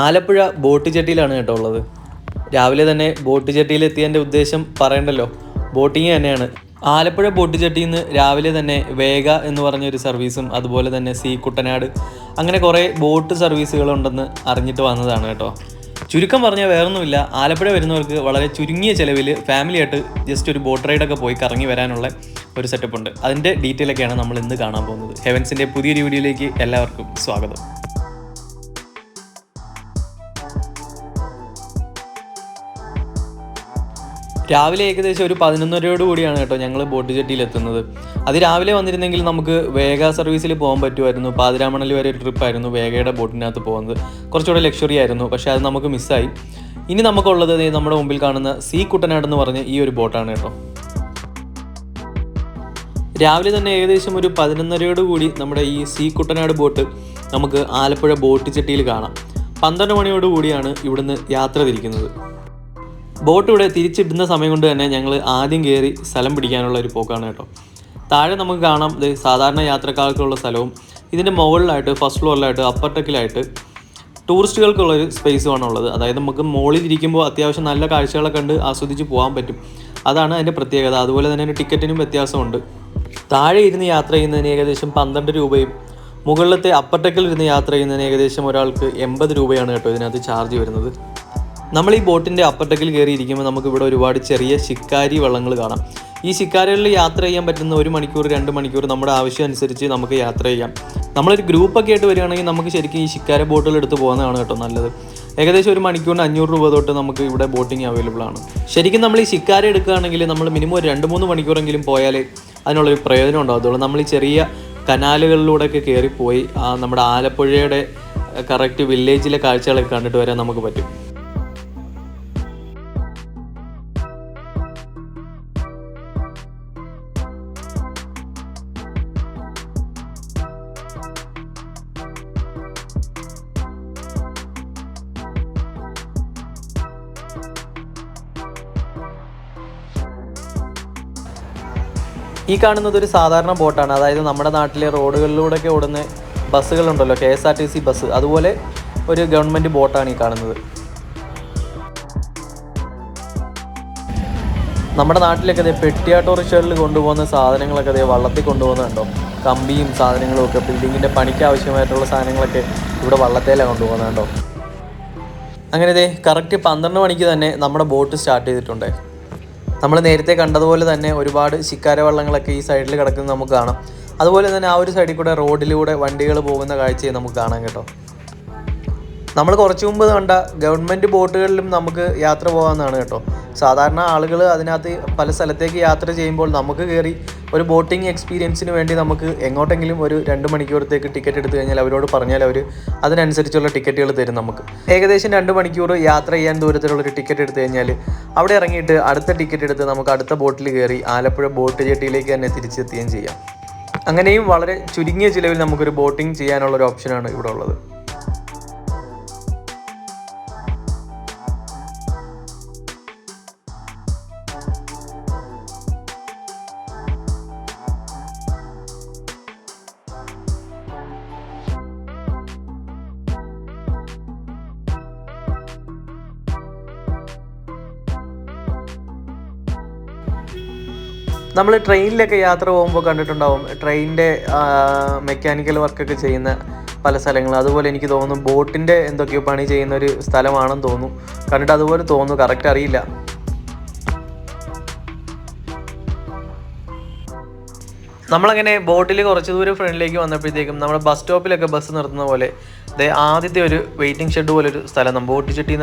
Alappuzha boat ജെട്ടിയിലാണ് കേട്ടോ ഉള്ളത്. രാവിലെ തന്നെ ബോട്ട് ജെട്ടിയിൽ എത്തിയതിൻ്റെ ഉദ്ദേശം പറയണ്ടല്ലോ, ബോട്ടിങ് തന്നെയാണ്. ആലപ്പുഴ ബോട്ട് ജെട്ടിയിൽ നിന്ന് രാവിലെ തന്നെ വേഗ എന്ന് പറഞ്ഞൊരു സർവീസും അതുപോലെ തന്നെ കുട്ടനാട് അങ്ങനെ കുറേ ബോട്ട് സർവീസുകളുണ്ടെന്ന് അറിഞ്ഞിട്ട് വന്നതാണ് കേട്ടോ. ചുരുക്കം പറഞ്ഞാൽ വേറൊന്നുമില്ല, ആലപ്പുഴ വരുന്നവർക്ക് വളരെ ചുരുങ്ങിയ ചിലവിൽ ഫാമിലിയായിട്ട് ജസ്റ്റ് ഒരു ബോട്ട് റൈഡൊക്കെ പോയി കറങ്ങി വരാനുള്ള ഒരു സെറ്റപ്പ് ഉണ്ട്. അതിൻ്റെ ഡീറ്റെയിലൊക്കെയാണ് നമ്മൾ ഇന്ന് കാണാൻ പോകുന്നത്. ഹെവൻസിൻ്റെ പുതിയൊരു വീഡിയോയിലേക്ക് എല്ലാവർക്കും സ്വാഗതം. രാവിലെ ഏകദേശം ഒരു 11:30 കൂടിയാണ് കേട്ടോ ഞങ്ങൾ ബോട്ട് ജെട്ടിയിൽ എത്തുന്നത്. അത് രാവിലെ വന്നിരുന്നെങ്കിൽ നമുക്ക് വേഗ സർവീസിൽ പോകാൻ പറ്റുമായിരുന്നു. പാതിരാമണൽ വരെ ഒരു ട്രിപ്പായിരുന്നു വേഗയുടെ ബോട്ടിനകത്ത് പോകുന്നത്. കുറച്ചുകൂടെ ലക്ഷറി ആയിരുന്നു, പക്ഷേ അത് നമുക്ക് മിസ്സായി. ഇനി നമുക്കുള്ളത് നമ്മുടെ മുമ്പിൽ കാണുന്ന കുട്ടനാട് എന്ന് പറഞ്ഞ ഈ ഒരു ബോട്ടാണ് കേട്ടോ. രാവിലെ തന്നെ ഏകദേശം ഒരു 11:30 കൂടി നമ്മുടെ ഈ കുട്ടനാട് ബോട്ട് നമുക്ക് ആലപ്പുഴ ബോട്ട് ജെട്ടിയിൽ കാണാം. 12 മണിയോടുകൂടിയാണ് ഇവിടുന്ന് യാത്ര തിരിക്കുന്നത്. ബോട്ട് ഇവിടെ തിരിച്ചിടുന്ന സമയം കൊണ്ട് തന്നെ ഞങ്ങൾ ആദ്യം കയറി സ്ഥലം പിടിക്കാനുള്ള ഒരു പോക്കാണ് കേട്ടോ. താഴെ നമുക്ക് കാണാം സാധാരണ യാത്രക്കാർക്കുള്ള സ്ഥലവും ഇതിൻ്റെ മുകളിലായിട്ട് ഫസ്റ്റ് ഫ്ലോറിലായിട്ട് അപ്പർ ഡെക്കിലായിട്ട് ടൂറിസ്റ്റുകൾക്കുള്ളൊരു സ്പേസുമാണ് ഉള്ളത്. അതായത് നമുക്ക് മുകളിൽ ഇരിക്കുമ്പോൾ അത്യാവശ്യം നല്ല കാഴ്ചകളൊക്കെ കണ്ട് ആസ്വദിച്ച് പോകാൻ പറ്റും. അതാണ് അതിൻ്റെ പ്രത്യേകത. അതുപോലെ തന്നെ ടിക്കറ്റിനും വ്യത്യാസമുണ്ട്. താഴെ ഇരുന്ന് യാത്ര ചെയ്യുന്നതിന് ഏകദേശം 12 രൂപയും മുകളിലത്തെ അപ്പർ ഡെക്കിൽ ഇരുന്ന് യാത്ര ചെയ്യുന്നതിന് ഏകദേശം ഒരാൾക്ക് 80 രൂപയാണ് കേട്ടോ ഇതിനകത്ത് ചാർജ് വരുന്നത്. നമ്മൾ ഈ ബോട്ടിൻ്റെ അപ്പർ ഡെക്കിൽ കയറിയിരിക്കുമ്പോൾ നമുക്കിവിടെ ഒരുപാട് ചെറിയ ശിക്കാരി വള്ളങ്ങൾ കാണാം. ഈ ശിക്കാരികളിൽ യാത്ര ചെയ്യാൻ പറ്റുന്ന 1 മണിക്കൂർ 2 മണിക്കൂർ നമ്മുടെ ആവശ്യം അനുസരിച്ച് നമുക്ക് യാത്ര ചെയ്യാം. നമ്മളൊരു ഗ്രൂപ്പൊക്കെ ആയിട്ട് വരികയാണെങ്കിൽ നമുക്ക് ശരിക്കും ഈ ശിക്കാര ബോട്ടുകൾ എടുത്ത് പോകുന്നതാണ് കേട്ടോ നല്ലത്. ഏകദേശം 1 മണിക്കൂറിന് 500 രൂപ തൊട്ട് നമുക്ക് ഇവിടെ ബോട്ടിങ് അവൈലബിൾ ആണ്. ശരിക്കും നമ്മൾ ഈ ശിക്കാര എടുക്കുകയാണെങ്കിൽ നമ്മൾ മിനിമം ഒരു 2-3 മണിക്കൂറെങ്കിലും പോയാലേ അതിനുള്ളൊരു പ്രയോജനം ഉണ്ടാകത്തുള്ളൂ. നമ്മൾ ഈ ചെറിയ കനാലുകളിലൂടെയൊക്കെ കയറിപ്പോയി നമ്മുടെ ആലപ്പുഴയുടെ കറക്റ്റ് വില്ലേജിലെ കാഴ്ചകളൊക്കെ കണ്ടിട്ട് വരാൻ നമുക്ക് പറ്റും. ഈ കാണുന്നത് ഒരു സാധാരണ ബോട്ടാണ്. അതായത് നമ്മുടെ നാട്ടിലെ റോഡുകളിലൂടെയൊക്കെ ഓടുന്ന ബസ്സുകളുണ്ടല്ലോ, KSRTC ബസ്, അതുപോലെ ഒരു ഗവൺമെൻറ് ബോട്ടാണ് ഈ കാണുന്നത്. നമ്മുടെ നാട്ടിലൊക്കെ പെട്ടിയാട്ടോറിക്ഷകളിൽ കൊണ്ടുപോകുന്ന സാധനങ്ങളൊക്കെ വള്ളത്തിൽ കൊണ്ടുപോകുന്നുണ്ടോ, കമ്പിയും സാധനങ്ങളും ഒക്കെ ബിൽഡിങ്ങിൻ്റെ പണിക്ക് ആവശ്യമായിട്ടുള്ള സാധനങ്ങളൊക്കെ ഇവിടെ വള്ളത്തേലാണ് കൊണ്ടുപോകുന്നുണ്ടോ. അങ്ങനെ കറക്റ്റ് 12 മണിക്ക് തന്നെ നമ്മുടെ ബോട്ട് സ്റ്റാർട്ട് ചെയ്തിട്ടുണ്ട്. നമ്മൾ നേരത്തെ കണ്ടതുപോലെ തന്നെ ഒരുപാട് ശിക്കാര വള്ളങ്ങളൊക്കെ ഈ സൈഡിൽ കിടക്കുന്നത് നമുക്ക് കാണാം. അതുപോലെ തന്നെ ആ ഒരു സൈഡിൽ കൂടെ റോഡിലൂടെ വണ്ടികൾ പോകുന്ന കാഴ്ചയെ നമുക്ക് കാണാം കേട്ടോ. നമ്മൾ കുറച്ച് മുമ്പ് കണ്ട ഗവൺമെൻറ് ബോട്ടുകളിലും നമുക്ക് യാത്ര പോകാമെന്നാണ് കേട്ടോ. സാധാരണ ആളുകൾ അതിനകത്ത് പല സ്ഥലത്തേക്ക് യാത്ര ചെയ്യുമ്പോൾ നമുക്ക് കയറി ഒരു ബോട്ടിംഗ് എക്സ്പീരിയൻസിന് വേണ്ടി നമുക്ക് എങ്ങോട്ടെങ്കിലും ഒരു 2 മണിക്കൂറത്തേക്ക് ടിക്കറ്റ് എടുത്തു കഴിഞ്ഞാൽ അവരോട് പറഞ്ഞാൽ അവർ അതിനനുസരിച്ചുള്ള ടിക്കറ്റുകൾ തരും നമുക്ക്. ഏകദേശം 2 മണിക്കൂർ യാത്ര ചെയ്യാൻ ദൂരത്തിലുള്ളൊരു ടിക്കറ്റ് എടുത്തു കഴിഞ്ഞാൽ അവിടെ ഇറങ്ങിയിട്ട് അടുത്ത ടിക്കറ്റ് എടുത്ത് നമുക്ക് അടുത്ത ബോട്ടിൽ കയറി ആലപ്പുഴ ബോട്ട് ജെട്ടിയിലേക്ക് തന്നെ തിരിച്ചെത്തുകയും ചെയ്യാം. അങ്ങനെയും വളരെ ചുരുങ്ങിയ ചിലവിൽ നമുക്കൊരു ബോട്ടിംഗ് ചെയ്യാനുള്ളൊരു ഓപ്ഷനാണ് ഇവിടെ ഉള്ളത്. നമ്മൾ ട്രെയിനിലൊക്കെ യാത്ര പോകുമ്പോൾ കണ്ടിട്ടുണ്ടാവും ട്രെയിനിൻ്റെ മെക്കാനിക്കൽ വർക്കൊക്കെ ചെയ്യുന്ന പല സ്ഥലങ്ങൾ. അതുപോലെ എനിക്ക് തോന്നുന്നു ബോട്ടിൻ്റെ എന്തൊക്കെയോ പണി ചെയ്യുന്ന ഒരു സ്ഥലമാണെന്ന് തോന്നുന്നു. കണ്ടിട്ട് അതുപോലെ തോന്നുന്നു, കറക്റ്റ് അറിയില്ല. നമ്മളങ്ങനെ ബോട്ടിൽ കുറച്ച് ദൂരം ഫ്രണ്ടിലേക്ക് വന്നപ്പോഴത്തേക്കും നമ്മുടെ ബസ് സ്റ്റോപ്പിലൊക്കെ ബസ് നിർത്തുന്ന പോലെ ആദ്യത്തെ ഒരു വെയിറ്റിംഗ് ഷെഡ് പോലെ ഒരു സ്ഥലം ബോട്ട് ജെട്ടി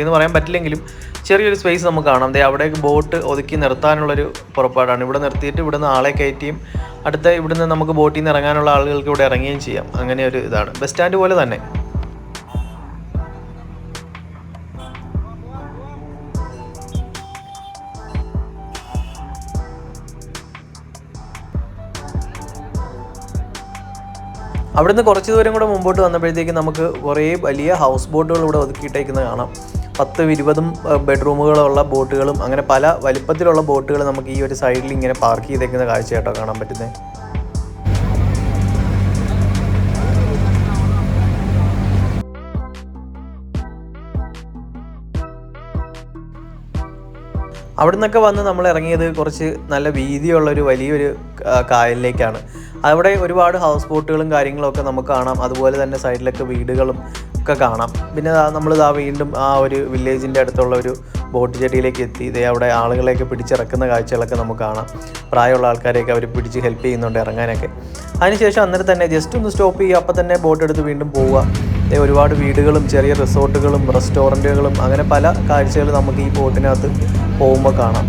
എന്ന് പറയാൻ പറ്റില്ലെങ്കിലും ചെറിയൊരു സ്പേസ് നമുക്ക് കാണാം. അവിടേക്ക് ബോട്ട് ഒതുക്കി നിർത്താനുള്ളൊരു പുറപ്പാടാണ്. ഇവിടെ നിർത്തിയിട്ട് ഇവിടുന്ന് ആളെ കയറ്റിയും ഇവിടുന്ന് നമുക്ക് ബോട്ടിൽ നിന്ന് ഇറങ്ങാനുള്ള ആളുകൾക്ക് ഇവിടെ ഇറങ്ങുകയും ചെയ്യാം. അങ്ങനെ ഒരു ഇതാണ്, ബസ് സ്റ്റാൻഡ് പോലെ തന്നെ. അവിടുന്ന് കുറച്ച് ദൂരം കൂടെ മുമ്പോട്ട് വന്നപ്പോഴത്തേക്ക് നമുക്ക് കുറേ വലിയ ഹൗസ് ബോട്ടുകൾ ഇവിടെ ഒതുക്കിയിട്ടേക്കുന്നത് കാണാം. 10-20 ബെഡ്റൂമുകളുള്ള ബോട്ടുകളും അങ്ങനെ പല വലിപ്പത്തിലുള്ള ബോട്ടുകൾ നമുക്ക് ഈ ഒരു സൈഡിൽ ഇങ്ങനെ പാർക്ക് ചെയ്തേക്കുന്ന കാഴ്ചയായിട്ടോ കാണാൻ പറ്റുന്നത്. അവിടെ നിന്നൊക്കെ വന്ന് നമ്മൾ ഇറങ്ങിയത് കുറച്ച് നല്ല വീതിയുള്ളൊരു വലിയൊരു കായലിലേക്കാണ്. അവിടെ ഒരുപാട് ഹൗസ് ബോട്ടുകളും കാര്യങ്ങളൊക്കെ നമുക്ക് കാണാം. അതുപോലെ തന്നെ സൈഡിലൊക്കെ വീടുകളും ഒക്കെ കാണാം. പിന്നെ നമ്മളിതാ വീണ്ടും ആ ഒരു വില്ലേജിൻ്റെ അടുത്തുള്ള ഒരു ബോട്ട് ജെട്ടിയിലേക്ക് എത്തി. ഇതേ അവിടെ ആളുകളെയൊക്കെ പിടിച്ചിറക്കുന്ന കാഴ്ചകളൊക്കെ നമുക്ക് കാണാം. പ്രായമുള്ള ആൾക്കാരെയൊക്കെ അവർ പിടിച്ച് ഹെൽപ്പ് ചെയ്യുന്നുണ്ട് ഇറങ്ങാനൊക്കെ. അതിനുശേഷം അന്നേരം തന്നെ ജസ്റ്റ് ഒന്ന് സ്റ്റോപ്പ് ചെയ്യുക, അപ്പം തന്നെ ബോട്ട് എടുത്ത് വീണ്ടും പോവുക. ഒരുപാട് വീടുകളും ചെറിയ റിസോർട്ടുകളും റെസ്റ്റോറൻറ്റുകളും അങ്ങനെ പല കാഴ്ചകൾ നമുക്ക് ഈ ബോട്ടിനകത്ത് പോകുമ്പോൾ കാണാം.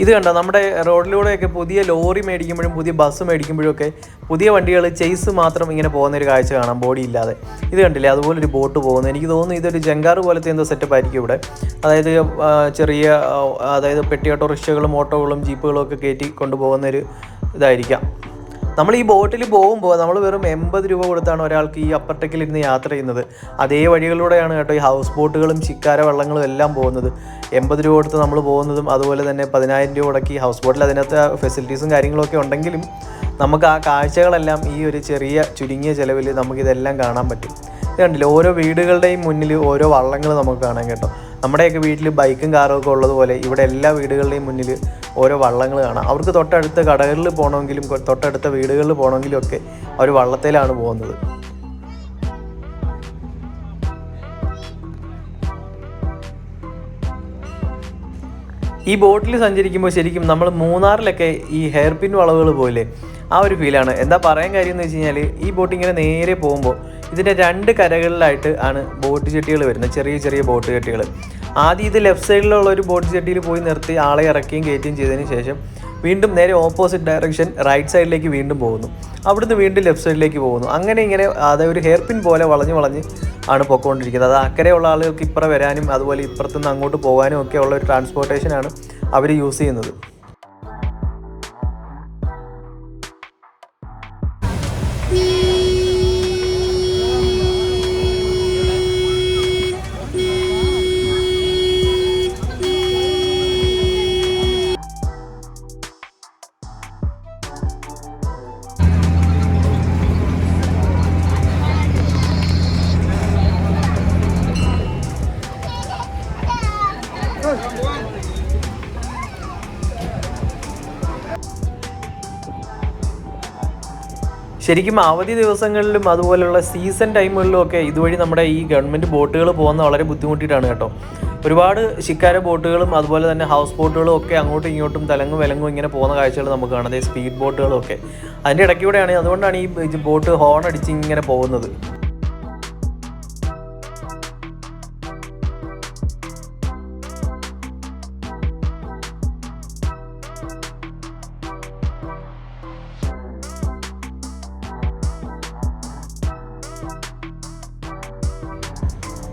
ഇത് കണ്ടോ, നമ്മുടെ റോഡിലൂടെയൊക്കെ പുതിയ ലോറി മേടിക്കുമ്പോഴും പുതിയ ബസ് മേടിക്കുമ്പോഴും ഒക്കെ പുതിയ വണ്ടികൾ ചെയ്സ് മാത്രം ഇങ്ങനെ പോകുന്നൊരു കാഴ്ച കാണാം, ബോഡി ഇല്ലാതെ. ഇത് കണ്ടില്ലേ, അതുപോലൊരു ബോട്ട് പോകുന്നത്. എനിക്ക് തോന്നുന്നു ഇതൊരു ജങ്കാറ് പോലത്തെ എന്തോ സെറ്റപ്പ് ആയിരിക്കും ഇവിടെ. അതായത് ചെറിയ പെട്ടി ഓട്ടോറിക്ഷകളും ഓട്ടോകളും ജീപ്പുകളും ഒക്കെ കയറ്റി കൊണ്ടുപോകുന്നൊരു ഇതായിരിക്കാം. നമ്മൾ ഈ ബോട്ടിൽ പോകുമ്പോൾ നമ്മൾ വെറും 80 രൂപ കൊടുത്താണ് ഒരാൾക്ക് ഈ അപ്പർട്ടേക്കിലിരുന്ന് യാത്ര ചെയ്യുന്നത്. അതേ വഴികളിലൂടെയാണ് കേട്ടോ ഈ ഹൗസ് ബോട്ടുകളും ചിക്കാര വള്ളങ്ങളും എല്ലാം പോകുന്നത്. 80 രൂപ കൊടുത്ത് നമ്മൾ പോകുന്നതും അതുപോലെ തന്നെ 10,000 രൂപ മുടക്കി ഹൗസ് ബോട്ടിൽ അതിനകത്ത് ഫെസിലിറ്റീസും കാര്യങ്ങളൊക്കെ ഉണ്ടെങ്കിലും നമുക്ക് ആ കാഴ്ചകളെല്ലാം ഈ ഒരു ചെറിയ ചുരുങ്ങിയ ചിലവിൽ നമുക്കിതെല്ലാം കാണാൻ പറ്റും. ഇത് കണ്ടില്ലേ, ഓരോ വീടുകളുടെയും മുന്നിൽ ഓരോ വള്ളങ്ങൾ നമുക്ക് കാണാം കേട്ടോ. നമ്മുടെയൊക്കെ വീട്ടിൽ ബൈക്കും കാറും ഒക്കെ ഉള്ളതുപോലെ ഇവിടെ എല്ലാ വീടുകളുടെയും മുന്നിൽ ഓരോ വള്ളങ്ങൾ കാണാം. അവർക്ക് തൊട്ടടുത്ത കടകളിൽ പോകണമെങ്കിലും തൊട്ടടുത്ത വീടുകളിൽ പോകണമെങ്കിലും ഒക്കെ അവർ വള്ളത്തിലാണ് പോകുന്നത്. ഈ ബോട്ടിൽ സഞ്ചരിക്കുമ്പോൾ ശരിക്കും നമ്മൾ മൂന്നാറിലൊക്കെ ഈ ഹെയർ പിൻ വളവുകൾ പോലെ ആ ഒരു ഫീലാണ്. എന്താ പറയാൻ കാര്യം എന്ന് വെച്ച് കഴിഞ്ഞാൽ, ഈ ബോട്ട് ഇങ്ങനെ നേരെ പോകുമ്പോൾ ഇതിൻ്റെ 2 കരകളിലായിട്ട് ആണ് ബോട്ട് ചെട്ടികൾ വരുന്നത്, ചെറിയ ചെറിയ ബോട്ട് ചെട്ടികൾ. ആദ്യം ഇത് ലെഫ്റ്റ് സൈഡിലുള്ള ഒരു ബോട്ട് ചെട്ടിയിൽ പോയി നിർത്തി ആളെ ഇറക്കുകയും കയറ്റുകയും ചെയ്തതിന് ശേഷം വീണ്ടും നേരെ ഓപ്പോസിറ്റ് ഡയറക്ഷൻ റൈറ്റ് സൈഡിലേക്ക് വീണ്ടും പോകുന്നു. അവിടുന്ന് വീണ്ടും ലെഫ്റ്റ് സൈഡിലേക്ക് പോകുന്നു. അങ്ങനെ ഇങ്ങനെ അതായത് ഒരു ഹെയർ പിൻ പോലെ വളഞ്ഞ് ആണ് പൊയ്ക്കൊണ്ടിരിക്കുന്നത്. അത് അക്കരെയുള്ള ആളുകൾക്ക് ഇപ്പുറം വരാനും അതുപോലെ ഇപ്പുറത്തുനിന്ന് അങ്ങോട്ട് പോകാനും ഒക്കെ ഉള്ള ഒരു ട്രാൻസ്പോർട്ടേഷനാണ് അവർ യൂസ് ചെയ്യുന്നത്. ശരിക്കും അവധി ദിവസങ്ങളിലും അതുപോലെയുള്ള സീസൺ ടൈമുകളിലും ഒക്കെ ഇതുവഴി നമ്മുടെ ഈ ഗവൺമെൻറ് ബോട്ടുകൾ പോകുന്ന വളരെ ബുദ്ധിമുട്ടിയിട്ടാണ് കേട്ടോ. ഒരുപാട് ശിക്കാര ബോട്ടുകളും അതുപോലെ തന്നെ ഹൗസ് ബോട്ടുകളും ഒക്കെ അങ്ങോട്ടും ഇങ്ങോട്ടും തലങ്ങും വിലങ്ങും ഇങ്ങനെ പോകുന്ന കാഴ്ചകൾ നമുക്ക് കാണാം. അതായത് സ്പീഡ് ബോട്ടുകളും ഒക്കെ അതിൻ്റെ ഇടയ്ക്കൂടെയാണ്. അതുകൊണ്ടാണ് ഈ ബോട്ട് ഹോൺ അടിച്ച് ഇങ്ങനെ പോകുന്നത്.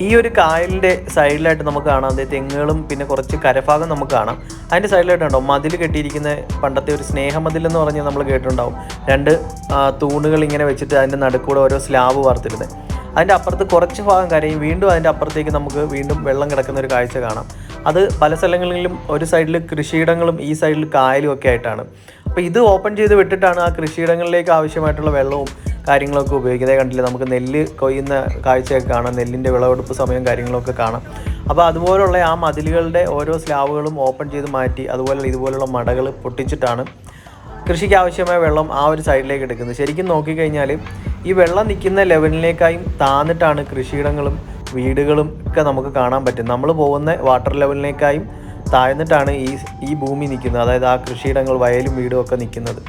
ഈ ഒരു കായലിൻ്റെ സൈഡിലായിട്ട് നമുക്ക് കാണാം അതായത് തെങ്ങുകളും പിന്നെ കുറച്ച് കരഭാഗം നമുക്ക് കാണാം. അതിൻ്റെ സൈഡിലായിട്ടുണ്ടോ മതിൽ കെട്ടിയിരിക്കുന്ന പണ്ടത്തെ ഒരു സ്നേഹമതിൽ എന്ന് പറഞ്ഞ് നമ്മൾ കേട്ടിട്ടുണ്ടാവും. 2 തൂണുകൾ ഇങ്ങനെ വെച്ചിട്ട് അതിൻ്റെ നടുക്കൂടെ ഓരോ സ്ലാബ് വാർത്തിരുന്നത്. അതിൻ്റെ അപ്പുറത്ത് കുറച്ച് ഭാഗം കരയും, വീണ്ടും അതിൻ്റെ അപ്പുറത്തേക്ക് നമുക്ക് വീണ്ടും വെള്ളം കിടക്കുന്ന ഒരു കാഴ്ച കാണാം. അത് പല സ്ഥലങ്ങളിലും ഒരു സൈഡിൽ കൃഷിയിടങ്ങളും ഈ സൈഡിൽ കായലും ഒക്കെ ആയിട്ടാണ്. അപ്പോൾ ഇത് ഓപ്പൺ ചെയ്ത് വിട്ടിട്ടാണ് ആ കൃഷിയിടങ്ങളിലേക്ക് ആവശ്യമായിട്ടുള്ള വെള്ളവും കാര്യങ്ങളൊക്കെ ഉപയോഗിക്കുന്നത്. കണ്ടില്ലേ, നമുക്ക് നെല്ല് കൊയ്യുന്ന കാഴ്ചയൊക്കെ കാണാം, നെല്ലിൻ്റെ വിളവെടുപ്പ് സമയം കാര്യങ്ങളൊക്കെ കാണാം. അപ്പോൾ അതുപോലുള്ള ആ മതിലുകളുടെ ഓരോ സ്ലാബുകളും ഓപ്പൺ ചെയ്ത് മാറ്റി അതുപോലെ ഇതുപോലുള്ള മടകൾ പൊട്ടിച്ചിട്ടാണ് കൃഷിക്ക് ആവശ്യമായ വെള്ളം ആ ഒരു സൈഡിലേക്ക് എടുക്കുന്നത്. ശരിക്കും നോക്കിക്കഴിഞ്ഞാൽ ഈ വെള്ളം നിൽക്കുന്ന ലെവലിനേക്കായും താന്നിട്ടാണ് കൃഷിയിടങ്ങളും വീടുകളും ഒക്കെ നമുക്ക് കാണാൻ പറ്റും. നമ്മൾ പോകുന്ന വാട്ടർ ലെവലിനേക്കായും താഴ്ന്നിട്ടാണ് ഈ ഭൂമി നിൽക്കുന്നത്, അതായത് ആ കൃഷിയിടങ്ങൾ വയലും വീടും ഒക്കെ നിൽക്കുന്നത്.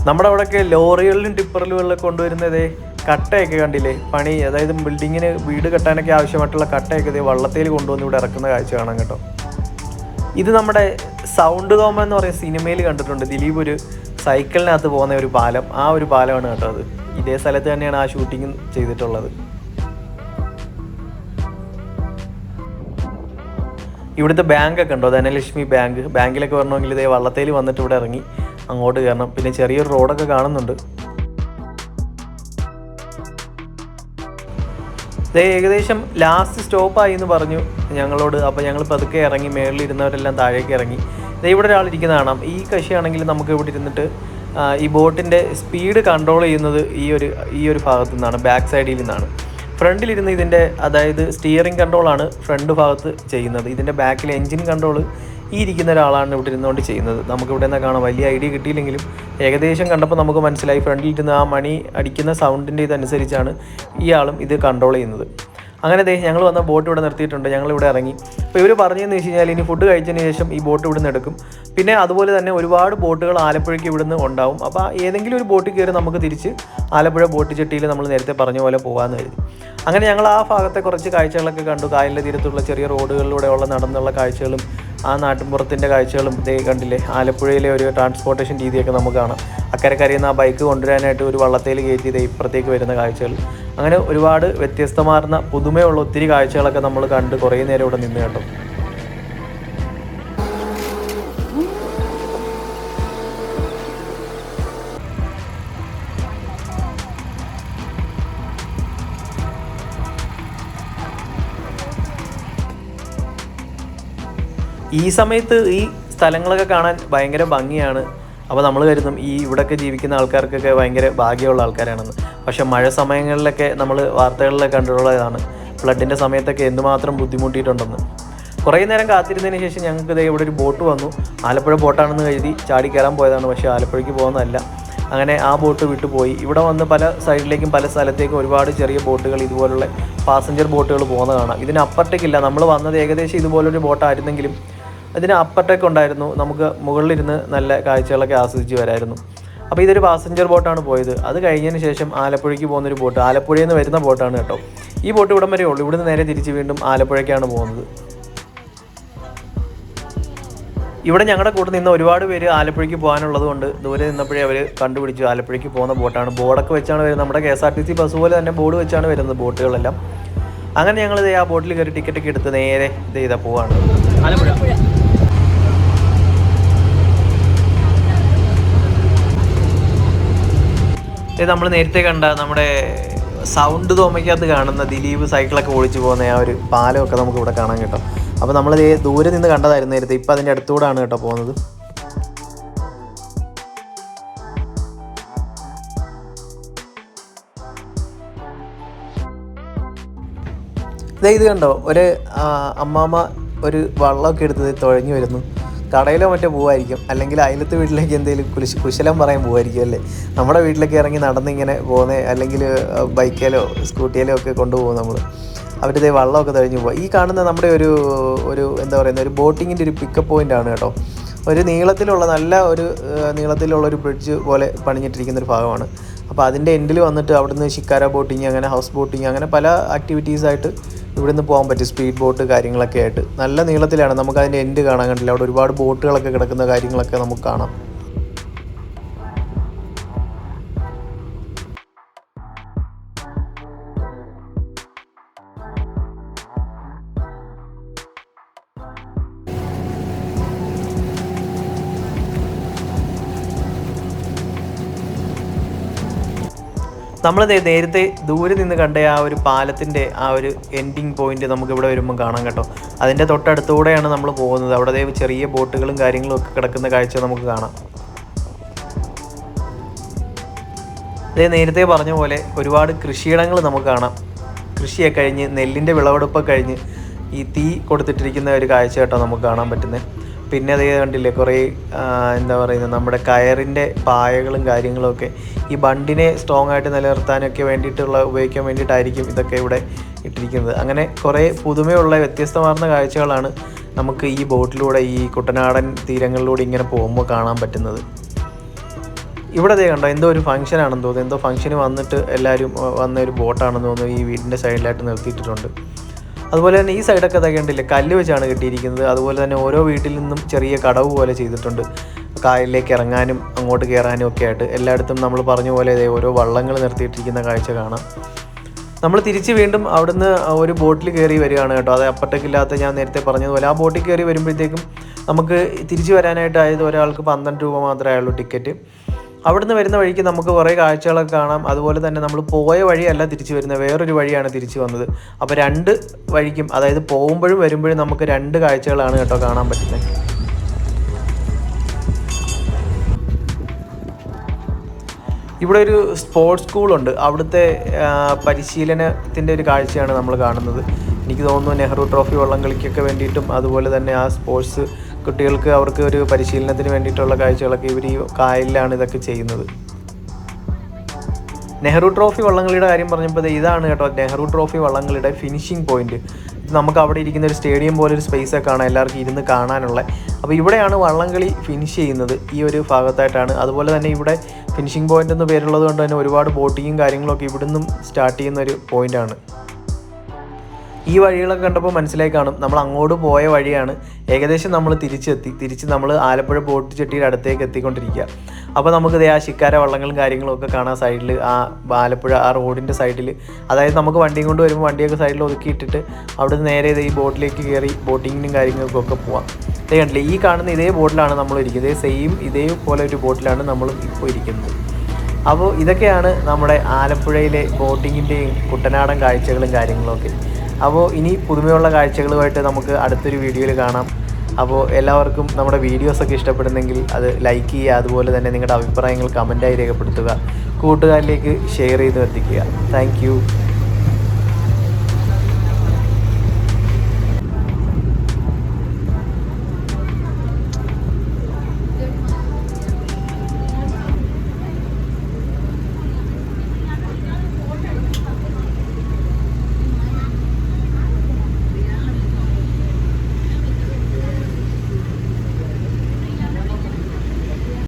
നമ്മുടെ അവിടെയൊക്കെ ലോറികളിലും ടിപ്പറുകളിലൊക്കെ കൊണ്ടുവരുന്നത് കട്ടയൊക്കെ കണ്ടില്ലേ, പണി അതായത് ബിൽഡിങ്ങിന് വീട് കെട്ടാനൊക്കെ ആവശ്യമായിട്ടുള്ള കട്ടയൊക്കെ ഇതേ വള്ളത്തേൽ കൊണ്ടുവന്ന് ഇവിടെ ഇറക്കുന്ന കാഴ്ച കാണാം കേട്ടോ. ഇത് നമ്മുടെ സൗണ്ട് തോമ എന്ന് പറയുന്ന സിനിമയിൽ കണ്ടിട്ടുണ്ട്. ദിലീപ് ഒരു സൈക്കിളിനകത്ത് പോകുന്ന ഒരു പാലം, ആ ഒരു പാലമാണ് കേട്ടോ അത്. ഇതേ സ്ഥലത്ത് തന്നെയാണ് ആ ഷൂട്ടിങ് ചെയ്തിട്ടുള്ളത്. ഇവിടുത്തെ ബാങ്കൊക്കെ ഉണ്ടോ, ധനലക്ഷ്മി ബാങ്കിലൊക്കെ വരണമെങ്കിൽ ഇതേ വള്ളത്തേൽ വന്നിട്ട് ഇവിടെ ഇറങ്ങി അങ്ങോട്ട് കയറണം. പിന്നെ ചെറിയൊരു റോഡൊക്കെ കാണുന്നുണ്ട്. ഏകദേശം ലാസ്റ്റ് സ്റ്റോപ്പായി എന്ന് പറഞ്ഞു ഞങ്ങളോട്. അപ്പോൾ ഞങ്ങൾ പതുക്കെ ഇറങ്ങി, മേളിലിരുന്നവരെല്ലാം താഴേക്ക് ഇറങ്ങി. ഇവിടെ ഒരാളിരിക്കുന്ന കാണാം. ഈ കക്ഷിയാണെങ്കിൽ നമുക്ക് ഇവിടെ ഇരുന്നിട്ട് ഈ ബോട്ടിൻ്റെ സ്പീഡ് കൺട്രോൾ ചെയ്യുന്നത് ഈ ഒരു ഭാഗത്തു നിന്നാണ്, ബാക്ക് സൈഡിൽ നിന്നാണ്. ഫ്രണ്ടിലിരുന്ന് ഇതിൻ്റെ അതായത് സ്റ്റിയറിംഗ് കൺട്രോളാണ് ഫ്രണ്ട് ഭാഗത്ത് ചെയ്യുന്നത്. ഇതിൻ്റെ ബാക്കിൽ എൻജിൻ കൺട്രോൾ ഈ ഇരിക്കുന്ന ഒരാളാണ് ഇവിടെ ഇരുന്നുകൊണ്ട് ചെയ്യുന്നത്. നമുക്കിവിടെ നിന്ന് കാണാം. വലിയ ഐഡിയ കിട്ടിയില്ലെങ്കിലും ഏകദേശം കണ്ടപ്പോൾ നമുക്ക് മനസ്സിലായി. ഫ്രണ്ടിലിരുന്ന് ആ മണി അടിക്കുന്ന സൗണ്ടിൻ്റെ ഇതനുസരിച്ചാണ് ഇയാളും ഇത് കൺട്രോൾ ചെയ്യുന്നത്. അങ്ങനെ ഞങ്ങൾ വന്ന ബോട്ട് ഇവിടെ നിർത്തിയിട്ടുണ്ട്. ഞങ്ങളിവിടെ ഇറങ്ങി. അപ്പോൾ ഇവർ പറഞ്ഞതെന്ന് വെച്ച് കഴിഞ്ഞാൽ ഇനി ഫുഡ് കഴിച്ചതിന് ശേഷം ഈ ബോട്ട് ഇവിടെ നിന്ന് എടുക്കും. പിന്നെ അതുപോലെ തന്നെ ഒരുപാട് ബോട്ടുകൾ ആലപ്പുഴയ്ക്ക് ഇവിടുന്ന് ഉണ്ടാവും. അപ്പോൾ ഏതെങ്കിലും ഒരു ബോട്ടിൽ കയറി നമുക്ക് തിരിച്ച് ആലപ്പുഴ ബോട്ട് ചെട്ടിയിൽ നമ്മൾ നേരത്തെ പറഞ്ഞ പോലെ പോകാമെന്ന് കരുതി. അങ്ങനെ ഞങ്ങൾ ആ ഭാഗത്തെ കുറച്ച് കാഴ്ചകളൊക്കെ കണ്ടു. കായലിൻ്റെ തീരത്തുള്ള ചെറിയ റോഡുകളിലൂടെയുള്ള നടന്നുള്ള കാഴ്ചകളും ആ നാട്ടിൻപുറത്തിൻ്റെ കാഴ്ചകളും കണ്ടില്ലേ. ആലപ്പുഴയിലെ ഒരു ട്രാൻസ്പോർട്ടേഷൻ രീതിയൊക്കെ നമുക്ക് കാണാം. അക്കരക്കരയിൽ നിന്ന് ആ ബൈക്ക് കൊണ്ടുവരാനായിട്ട് ഒരു വള്ളത്തേൽ കയറ്റി ഇപ്പുറത്തേക്ക് വരുന്ന കാഴ്ചകൾ. അങ്ങനെ ഒരുപാട് വ്യത്യസ്തമാർന്ന പുതുമയുള്ള ഒത്തിരി കാഴ്ചകളൊക്കെ നമ്മൾ കണ്ട് കുറേ നേരം ഇവിടെ നിന്ന് കേട്ടോ. ഈ സമയത്ത് ഈ സ്ഥലങ്ങളൊക്കെ കാണാൻ ഭയങ്കര ഭംഗിയാണ്. അപ്പോൾ നമ്മൾ കരുതും ഈ ഇവിടെയൊക്കെ ജീവിക്കുന്ന ആൾക്കാർക്കൊക്കെ ഭയങ്കര ഭാഗ്യമുള്ള ആൾക്കാരാണെന്ന്. പക്ഷേ മഴ സമയങ്ങളിലൊക്കെ നമ്മൾ വാർത്തകളിലൊക്കെ കണ്ടിട്ടുള്ളതാണ് ഫ്ലഡിൻ്റെ സമയത്തൊക്കെ എന്തുമാത്രം ബുദ്ധിമുട്ടിയിട്ടുണ്ടെന്ന്. കുറേ നേരം കാത്തിരുന്നതിന് ശേഷം ഞങ്ങൾക്ക് ഇവിടെ ഒരു ബോട്ട് വന്നു. ആലപ്പുഴ ബോട്ടാണെന്ന് കരുതി ചാടി കയറാൻ പോയതാണ്. പക്ഷേ ആലപ്പുഴയ്ക്ക് പോകുന്നതല്ല. അങ്ങനെ ആ ബോട്ട് വിട്ടുപോയി. ഇവിടെ വന്ന് പല സൈഡിലേക്കും പല സ്ഥലത്തേക്കും ഒരുപാട് ചെറിയ ബോട്ടുകൾ, ഇതുപോലുള്ള പാസഞ്ചർ ബോട്ടുകൾ പോകുന്ന കാണാം. ഇതിനപ്പുറത്തേക്കില്ല. നമ്മൾ വന്നത് ഏകദേശം ഇതുപോലൊരു ബോട്ടായിരുന്നെങ്കിലും അതിന് അപ്പുറത്തേക്ക് ഉണ്ടായിരുന്നു. നമുക്ക് മുകളിലിരുന്ന് നല്ല കാഴ്ചകളൊക്കെ ആസ്വദിച്ച് വരായിരുന്നു. അപ്പോൾ ഇതൊരു പാസഞ്ചർ ബോട്ടാണ് പോയത്. അത് കഴിഞ്ഞതിന് ശേഷം ആലപ്പുഴയ്ക്ക് പോകുന്നൊരു ബോട്ട്, ആലപ്പുഴയിൽ നിന്ന് വരുന്ന ബോട്ടാണ് കേട്ടോ. ഈ ബോട്ട് ഇവിടം വരെ ഉള്ളൂ. ഇവിടുന്ന് നേരെ തിരിച്ച് വീണ്ടും ആലപ്പുഴയ്ക്കാണ് പോകുന്നത്. ഇവിടെ ഞങ്ങളുടെ കൂടെ നിന്ന് ഒരുപാട് പേര് ആലപ്പുഴയ്ക്ക് പോകാനുള്ളത് കൊണ്ട് ദൂരെ നിന്നപ്പോഴേ അവർ കണ്ടുപിടിച്ചു ആലപ്പുഴയ്ക്ക് പോകുന്ന ബോട്ടാണ്. ബോർഡൊക്കെ വെച്ചാണ് വരുന്നത്. നമ്മുടെ KSRTC ബസ് പോലെ തന്നെ ബോർഡ് വെച്ചാണ് വരുന്നത് ബോട്ടുകളെല്ലാം. അങ്ങനെ ഞങ്ങൾ ആ ബോട്ടിൽ കയറി ടിക്കറ്റൊക്കെ എടുത്ത് നേരെ ചെയ്താൽ പോവാണ് ആലപ്പുഴ. നമ്മൾ നേരത്തെ കണ്ട നമ്മുടെ സൗണ്ട് തോമയ്ക്കകത്ത് കാണുന്ന ദിലീപ് സൈക്കിളൊക്കെ ഓടിച്ചു പോകുന്ന ആ ഒരു പാലമൊക്കെ നമുക്ക് ഇവിടെ കാണാൻ കേട്ടോ. അപ്പോൾ നമ്മൾ ദൂരെ നിന്ന് കണ്ടതായിരുന്നു നേരത്തെ. ഇപ്പം അതിൻ്റെ അടുത്തൂടെയാണ് കേട്ടോ പോകുന്നത്. ഇത് കണ്ടോ, ഒരു അമ്മാമ്മ ഒരു വള്ളമൊക്കെ എടുത്ത് തുഴഞ്ഞു വരുന്നു. കടയിലോ മറ്റോ പോവായിരിക്കും, അല്ലെങ്കിൽ അയലത്തെ വീട്ടിലേക്ക് എന്തെങ്കിലും കുശലം പറയാൻ പോവായിരിക്കും അല്ലേ. നമ്മുടെ വീട്ടിലേക്ക് ഇറങ്ങി നടന്നിങ്ങനെ പോകുന്നത്, അല്ലെങ്കിൽ ബൈക്കിലോ സ്കൂട്ടിയിലോ ഒക്കെ കൊണ്ടുപോകും നമ്മൾ. അവരുടെ വള്ളമൊക്കെ തെളിഞ്ഞു പോകും. ഈ കാണുന്ന നമ്മുടെ ഒരു എന്താ പറയുന്നത്, ഒരു ബോട്ടിങ്ങിൻ്റെ ഒരു പിക്കപ്പ് പോയിൻ്റാണ് കേട്ടോ. ഒരു നല്ല നീളത്തിലുള്ള ഒരു ബ്രിഡ്ജ് പോലെ പണിഞ്ഞിട്ടിരിക്കുന്നൊരു ഭാഗമാണ്. അപ്പോൾ അതിൻ്റെ എൻഡിൽ വന്നിട്ട് അവിടുന്ന് ഷിക്കാര ബോട്ടിങ്, അങ്ങനെ ഹൗസ് ബോട്ടിങ്, അങ്ങനെ പല ആക്ടിവിറ്റീസായിട്ട് ഇവിടുന്ന് പോകാൻ പറ്റും. സ്പീഡ് ബോട്ട് കാര്യങ്ങളൊക്കെ ആയിട്ട് നല്ല നീളത്തിലാണ്. നമുക്ക് അതിൻ്റെ എൻഡ് കാണാൻ കണ്ടില്ല. അവിടെ ഒരുപാട് ബോട്ടുകളൊക്കെ കിടക്കുന്ന കാര്യങ്ങളൊക്കെ നമുക്ക് കാണാം. നമ്മൾ നേരത്തെ ദൂരെ നിന്ന് കണ്ട ആ ഒരു പാലത്തിൻ്റെ ആ ഒരു എൻഡിങ് പോയിന്റ് നമുക്കിവിടെ വരുമ്പം കാണാം കേട്ടോ. അതിൻ്റെ തൊട്ടടുത്തൂടെയാണ് നമ്മൾ പോകുന്നത്. അവിടെ ചെറിയ ബോട്ടുകളും കാര്യങ്ങളും ഒക്കെ കിടക്കുന്ന കാഴ്ച നമുക്ക് കാണാം. നേരത്തെ പറഞ്ഞ പോലെ ഒരുപാട് കൃഷിയിടങ്ങൾ നമുക്ക് കാണാം. കൃഷിയൊക്കെ കഴിഞ്ഞ് നെല്ലിൻ്റെ വിളവെടുപ്പൊക്കെ കഴിഞ്ഞ് ഈ തീ കൊടുത്തിട്ടിരിക്കുന്ന ഒരു കാഴ്ച കേട്ടോ നമുക്ക് കാണാൻ പറ്റുന്നത്. പിന്നെ അതേ കണ്ടില്ലേ, കുറേ എന്താ പറയുന്നത്, നമ്മുടെ കയറിൻ്റെ പായകളും കാര്യങ്ങളൊക്കെ ഈ ബണ്ടിനെ സ്ട്രോങ് ആയിട്ട് നിലനിർത്താനൊക്കെ ഉപയോഗിക്കാൻ വേണ്ടിയിട്ടായിരിക്കും ഇതൊക്കെ ഇവിടെ ഇട്ടിരിക്കുന്നത്. അങ്ങനെ കുറേ പുതുമയുള്ള വ്യത്യസ്തമാർന്ന കാഴ്ചകളാണ് നമുക്ക് ഈ ബോട്ടിലൂടെ, ഈ കുട്ടനാടൻ തീരങ്ങളിലൂടെ ഇങ്ങനെ പോകുമ്പോൾ കാണാൻ പറ്റുന്നത്. ഇവിടെ കണ്ടോ, എന്തോ ഒരു ഫംഗ്ഷനാണെന്ന് തോന്നുന്നു. എന്തോ ഫംഗ്ഷന് വന്നിട്ട് എല്ലാവരും വന്ന ഒരു ബോട്ടാണെന്ന് തോന്നുന്നു. ഈ വീടിൻ്റെ സൈഡിലായിട്ട് നിർത്തിയിട്ടിട്ടുണ്ട്. അതുപോലെ തന്നെ ഈ സൈഡൊക്കെ കണ്ടില്ലേ, കല്ല് വെച്ചാണ് കെട്ടിയിരിക്കുന്നത്. അതുപോലെ തന്നെ ഓരോ വീട്ടിൽ നിന്നും ചെറിയ കടവ് പോലെ ചെയ്തിട്ടുണ്ട്, കായലിലേക്ക് ഇറങ്ങാനും അങ്ങോട്ട് കയറാനും ഒക്കെ ആയിട്ട്. എല്ലായിടത്തും നമ്മൾ പറഞ്ഞ പോലെ ഓരോ വള്ളങ്ങൾ നിർത്തിയിട്ടിരിക്കുന്ന കാഴ്ച കാണാം. നമ്മൾ തിരിച്ച് വീണ്ടും അവിടുന്ന് ഒരു ബോട്ടിൽ കയറി വരികയാണ് കേട്ടോ. അത് അപ്പുറത്തേക്കില്ലാത്ത, ഞാൻ നേരത്തെ പറഞ്ഞതുപോലെ ആ ബോട്ടിൽ കയറി വരുമ്പോഴത്തേക്കും നമുക്ക് തിരിച്ച് വരാനായിട്ട് ആയത് ഒരാൾക്ക് 12 രൂപ മാത്രമേ ആയുള്ളൂ ടിക്കറ്റ്. അവിടുന്ന് വരുന്ന വഴിക്ക് നമുക്ക് കുറേ കാഴ്ചകളൊക്കെ കാണാം. അതുപോലെ തന്നെ നമ്മൾ പോയ വഴിയല്ല തിരിച്ചു വരുന്നത്, വേറൊരു വഴിയാണ് തിരിച്ചു വന്നത്. അപ്പോൾ 2 വഴിക്കും, അതായത് പോകുമ്പോഴും വരുമ്പോഴും നമുക്ക് 2 കാഴ്ചകളാണ് കേട്ടോ കാണാൻ പറ്റുന്നത്. ഇവിടെ ഒരു സ്പോർട്സ് സ്കൂളുണ്ട്. അവിടുത്തെ പരിശീലനത്തിൻ്റെ ഒരു കാഴ്ചയാണ് നമ്മൾ കാണുന്നത്. എനിക്ക് തോന്നുന്നു നെഹ്റു ട്രോഫി വള്ളം കളിക്കൊക്കെ വേണ്ടിയിട്ടും അതുപോലെ തന്നെ ആ സ്പോർട്സ് കുട്ടികൾക്ക് അവർക്ക് ഒരു പരിശീലനത്തിന് വേണ്ടിയിട്ടുള്ള കാഴ്ചകളൊക്കെ ഇവർ ഈ കായലിലാണ് ഇതൊക്കെ ചെയ്യുന്നത്. നെഹ്റു ട്രോഫി വള്ളംകളിയുടെ കാര്യം പറഞ്ഞപ്പോൾ ഇതാണ് കേട്ടോ നെഹ്റു ട്രോഫി വള്ളംകളിയുടെ ഫിനിഷിംഗ് പോയിന്റ്. നമുക്ക് അവിടെ ഇരിക്കുന്ന ഒരു സ്റ്റേഡിയം പോലെ ഒരു സ്പേസൊക്കെ കാണാം, എല്ലാവർക്കും ഇരുന്ന് കാണാനുള്ള. അപ്പോൾ ഇവിടെയാണ് വള്ളംകളി ഫിനിഷ് ചെയ്യുന്നത്, ഈ ഒരു ഭാഗത്തായിട്ടാണ്. അതുപോലെ തന്നെ ഇവിടെ ഫിനിഷിംഗ് പോയിന്റ് എന്ന് പേരുള്ളത് കൊണ്ട് തന്നെ ഒരുപാട് ബോട്ടിങ്ങും കാര്യങ്ങളൊക്കെ ഇവിടുന്നും സ്റ്റാർട്ട് ചെയ്യുന്ന ഒരു പോയിൻ്റാണ്. ഈ വഴികളൊക്കെ കണ്ടപ്പോൾ മനസ്സിലായി കാണും നമ്മൾ അങ്ങോട്ട് പോയ വഴിയാണ്. ഏകദേശം നമ്മൾ തിരിച്ച് നമ്മൾ ആലപ്പുഴ ബോട്ട് ചെട്ടിയുടെ അടുത്തേക്ക് എത്തിക്കൊണ്ടിരിക്കുക. അപ്പോൾ നമുക്ക് ആ ശിക്കാര വള്ളങ്ങളും കാര്യങ്ങളും ഒക്കെ കാണാൻ സൈഡിൽ, ആ ആലപ്പുഴ ആ റോഡിൻ്റെ സൈഡിൽ. അതായത് നമുക്ക് വണ്ടിയും കൊണ്ട് വരുമ്പോൾ വണ്ടിയൊക്കെ സൈഡിൽ ഒതുക്കിയിട്ടിട്ട് അവിടെ നിന്ന് നേരെ ഈ ബോട്ടിലേക്ക് കയറി ബോട്ടിങ്ങിനും കാര്യങ്ങൾക്കൊക്കെ പോവാം. ഇതേ കണ്ടില്ലേ, ഈ കാണുന്ന ഇതേ ബോട്ടിലാണ് നമ്മൾ ഇരിക്കുന്നത്. ഇതേപോലെ ഒരു ബോട്ടിലാണ് നമ്മൾ ഇപ്പോൾ ഇരിക്കുന്നത്. അപ്പോൾ ഇതൊക്കെയാണ് നമ്മുടെ ആലപ്പുഴയിലെ ബോട്ടിങ്ങിൻ്റെയും കുട്ടനാടൻ കാഴ്ചകളും കാര്യങ്ങളൊക്കെ. അപ്പോൾ ഇനി പുതുമയുള്ള കാഴ്ചകളുമായിട്ട് നമുക്ക് അടുത്തൊരു വീഡിയോയിൽ കാണാം. അപ്പോൾ എല്ലാവർക്കും നമ്മുടെ വീഡിയോസൊക്കെ ഇഷ്ടപ്പെടുന്നെങ്കിൽ അത് ലൈക്ക് ചെയ്യുക, അതുപോലെ തന്നെ നിങ്ങളുടെ അഭിപ്രായങ്ങൾ കമൻറ്റായി രേഖപ്പെടുത്തുക, കൂട്ടുകാരിലേക്ക് ഷെയർ ചെയ്ത് എത്തിക്കുക. താങ്ക്